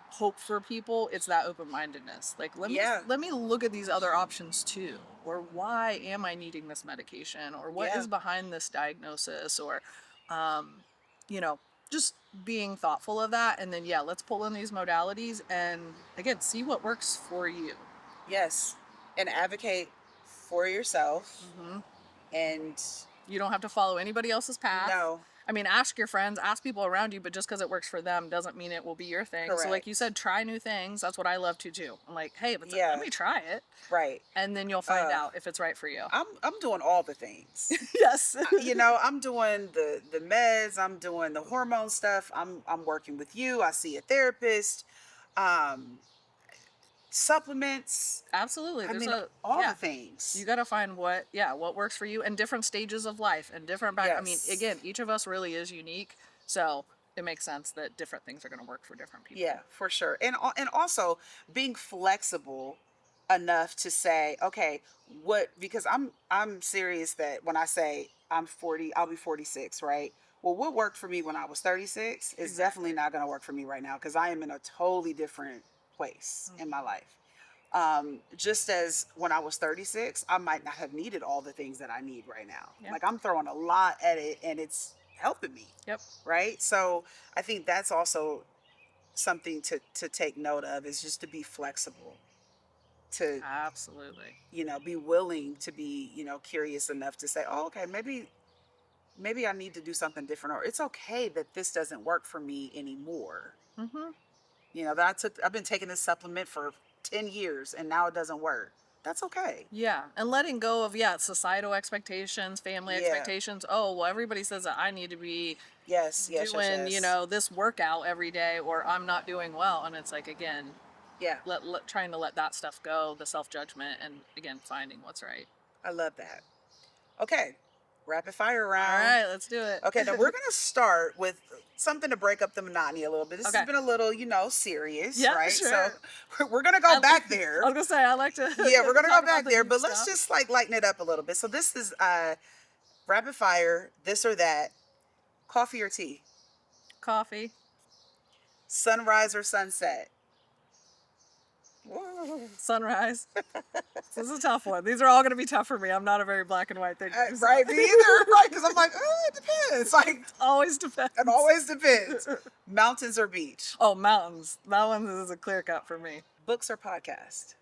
hope for people it's that open-mindedness, like yeah, let me look at these other options too, or why am I needing this medication, or what yeah. is behind this diagnosis, or um, you know just being thoughtful of that, and then yeah, let's pull in these modalities and again see what works for you. Yes, and advocate for yourself. Hmm. And You don't have to follow anybody else's path. no, I mean, ask your friends, ask people around you, but just because it works for them doesn't mean it will be your thing. So, like you correct. said, try new things. That's what I love to do. I'm like, hey, if it's let Yeah, me try it, right. and then you'll find Uh, out if it's right for you. I'm doing all the things. Yes. I'm doing the meds, I'm doing the hormone stuff, I'm working with you, I see a therapist, um supplements, Absolutely. I There's mean a, all the yeah. You things. got to find what works for you, and different stages of life and different back. I mean, again, Yes. each of us really is unique. So it makes sense that different things are going to work for different Yeah, people. for sure. And also being flexible enough to say, okay, what, because I'm serious that when I say I'm 40, I'll be 46, right? Well, what worked for me when I was 36 is definitely Exactly. not going to work for me right now because I am in a totally different place in my Hmm. life. Just as when I was 36, I might not have needed all the things that I need right now. Yeah. Like I'm throwing a lot at it and it's helping me, Yep. right? So I think that's also something to take note of, is just to be flexible, to Absolutely. be willing to be curious enough to say, oh, okay, maybe I need to do something different, or it's okay that this doesn't work for me anymore. Hmm. That I've been taking this supplement for 10 years and now it doesn't work. That's okay. Yeah, and letting go of, yeah, societal expectations, family Yeah. expectations. Oh, well, everybody says that I need to be Yes, yes, yes, doing, yes. this workout every day, or I'm not doing well, and it's like again, Yeah, trying to let that stuff go, the self judgment, and again finding what's right. I love that. Okay, Rapid fire All round. right, let's do it. Okay, now we're gonna start with something to break up the monotony a little bit. This Okay. has been a little, serious, Yeah, right? So sure. we're gonna go I, back I there. was gonna say I like to Yeah, we're gonna go talk about back the there, deep but let's stuff. just like lighten it up a little bit. So this is rapid fire, this or that, coffee or tea, Coffee. sunrise or sunset. Sunrise. This is a tough one. These are all going to be tough for me. I'm not a very black and white thinker. So. Right, me either. Right, because I'm like, oh, it depends. Like, Always depends. it always depends. Mountains or beach, Oh, mountains. That one is a clear cut for me. books or podcast.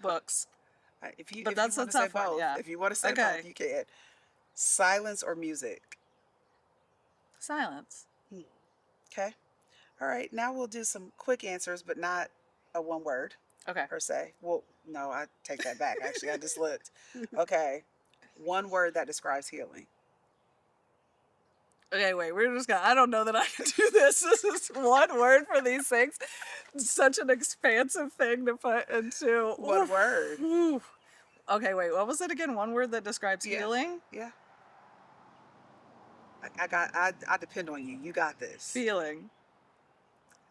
Books. If you But if you that's a want to say tough one, both, yeah. if you want to say Okay. both, you can. Silence or music. Silence. Okay. All right. Now we'll do some quick answers, but not a one word Okay. per se. Well, no, I take that back. Actually, I just looked. Okay. One word that describes healing. Okay, wait. We're just gonna. I don't know that I can do this. This is one word for these things. Such an expansive thing to put into One oof, word. oof. Okay, wait. What was it again? One word that describes Yeah. healing. Yeah. I depend on you. You got this. Feeling.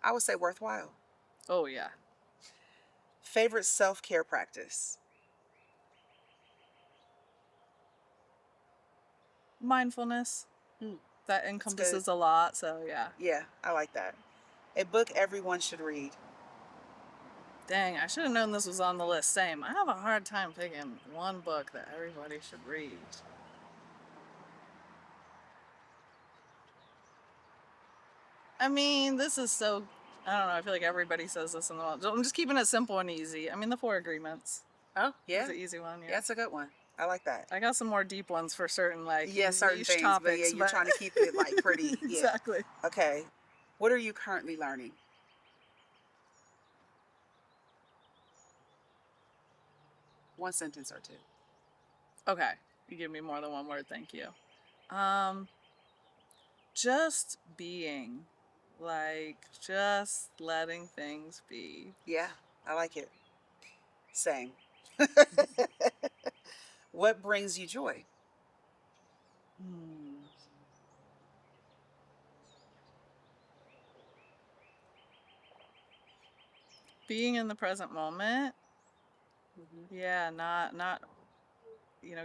I would say worthwhile. Oh yeah. Favorite self-care practice. Mindfulness. Hmm, That that's good. encompasses a lot. So yeah. Yeah, I like that. A book everyone should read. Dang, I should have known this was on the list. Same. I have a hard time picking one book that everybody should read. I mean, this is so. I don't know. I feel like everybody says this in the world. I'm just keeping it simple and easy. I mean, the Four Agreements. Oh, It's yeah. an easy one. Yeah, Yeah. that's a good one. I like that. I got some more deep ones for certain like Yeah, certain niche things, but yeah, topics, you're but trying to keep it like pretty. Yeah. exactly. Okay. What are you currently learning? One sentence or two. Okay, you give me more than one word. Thank you. Um, just being, like, just letting things be. Yeah, I like it. Same. What brings you joy? Hmm. Being in the present moment. Yeah, not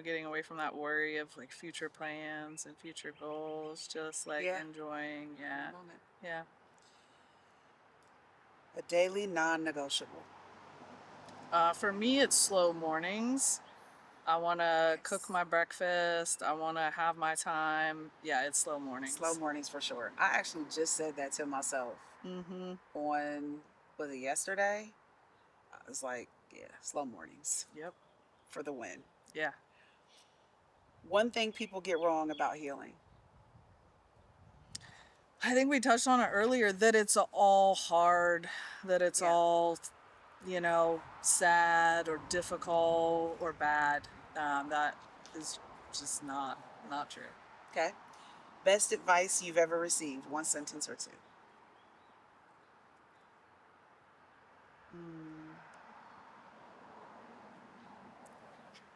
getting away from that worry of like future plans and future goals, just like Yeah, enjoying, in yeah. the moment. Yeah. A daily non-negotiable. For me it's slow mornings. I want to cook Yes. my breakfast. I want to have my time. Yeah, it's slow Slow mornings. mornings for sure. I actually just said that to myself Mhm. on, was it yesterday? I was like, yeah, slow mornings Yep. for the win. Yeah. One thing people get wrong about healing. I think we touched on it earlier that it's all hard, that it's Yeah. all sad or difficult or bad. That is just not true. Okay. Best advice you've ever received. One sentence or two. Hmm.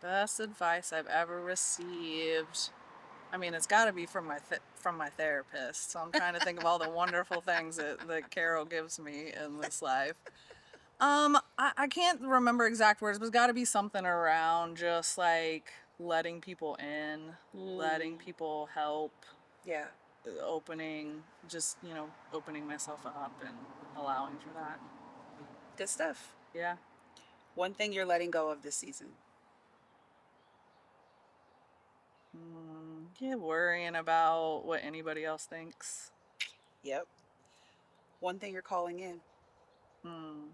Best advice I've ever received. I mean, it's got to be from my therapist. So I'm trying to think of all the wonderful things that Carol gives me in this life. I can't remember exact words, but it's got to be something around just like letting people in, letting people help, Yeah. opening, just opening myself up and allowing for that. Good stuff. Yeah. One thing you're letting go of this season. Yeah, worrying about what anybody else thinks. Yep. One thing you're calling in. Hmm.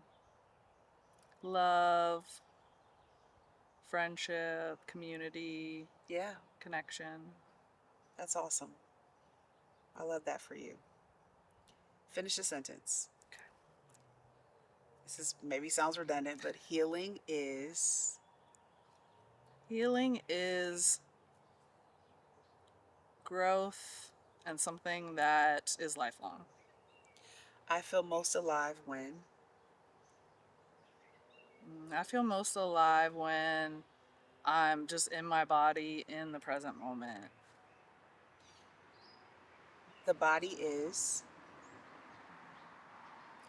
Love, friendship, community, Yeah. connection. That's awesome. I love that for you. Finish the sentence. This is maybe sounds redundant, but Healing is growth and something that is lifelong. I feel most alive I feel most alive when I'm just in my body in the present moment. The body is.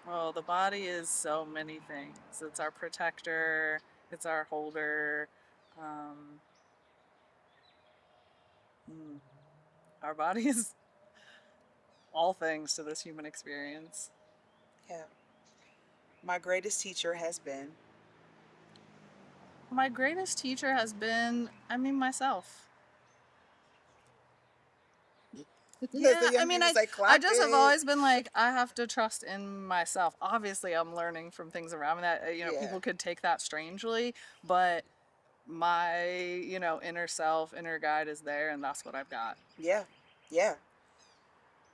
Well, the body is so many things. It's our protector, it's our holder. Um, mm, our body is all things to this human experience. Yeah. My greatest teacher has been. My greatest teacher has been, I mean, myself. The Yeah, I young mean, people say, I clock just have it. always been like, I have to trust in myself. Obviously, I'm learning from things around me that, Yeah. people could take that strangely, but my, inner self, inner guide is there, and that's what I've got. Yeah. Yeah.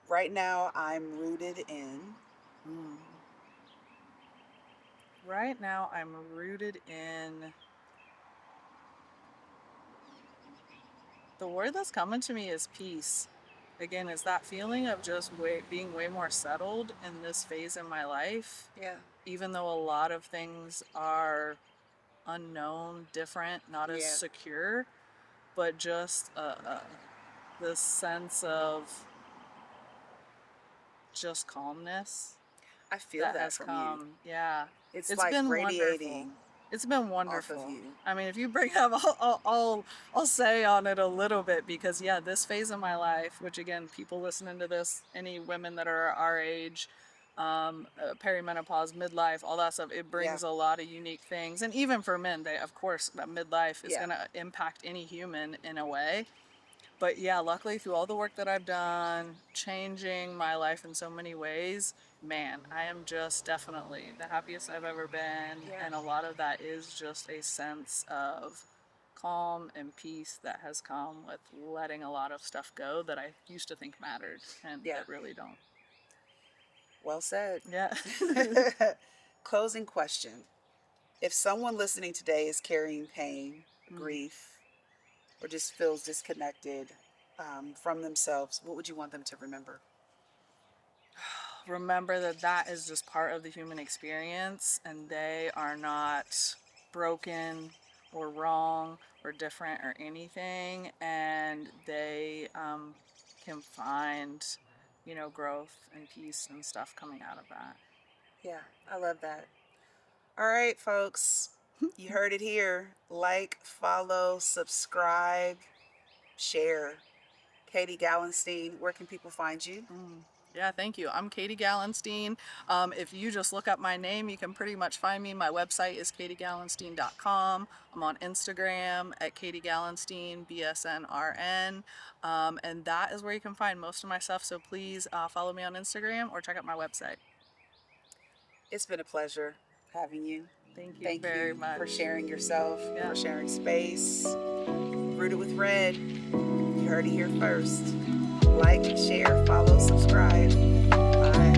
Right now, I'm rooted in. Mm. Right now, I'm rooted in the word that's coming to me is peace. Again, it's that feeling of just being way more settled in this phase in my life, Yeah. even though a lot of things are unknown, different, not as Yeah. secure, but just this sense of just calmness I feel that that has from you. come. Yeah, It's it's like been wonderful. radiating It's been off of wonderful. you. I mean, if you bring up, I'll say on it a little bit because yeah, this phase of my life, which again, people listening to this, any women that are our age, perimenopause, midlife, all that stuff, it Yeah. brings a lot of unique things, and even for men, they of course that midlife is Yeah. gonna impact any human in a way. But yeah, luckily through all the work that I've done, changing my life in so many ways, man, I am just definitely the happiest I've ever been. Yeah. And a lot of that is just a sense of calm and peace that has come with letting a lot of stuff go that I used to think mattered and Yeah. that really don't. Well said. Yeah. Closing question. If someone listening today is carrying pain, grief, or just feels disconnected from themselves, what would you want them to remember? Remember that that is just part of the human experience and they are not broken or wrong or different or anything, and they can find growth and peace and stuff coming out of that. Yeah, I love that. All right, folks. You heard it here. Like, follow, subscribe, share. Katie Gallenstein, where can people find you? Yeah, thank you. I'm Katie Gallenstein. If you just look up my name, you can pretty much find me. My website is katiegallenstein.com. I'm on Instagram at Katie Gallenstein, BSNRN. And that is where you can find most of my stuff. So please follow me on Instagram or check out my website. It's been a pleasure having you. Thank you Thank very you for much. sharing yourself, Yeah. for sharing space. Rooted with Red. You heard it here first. Like, share, follow, subscribe. Bye.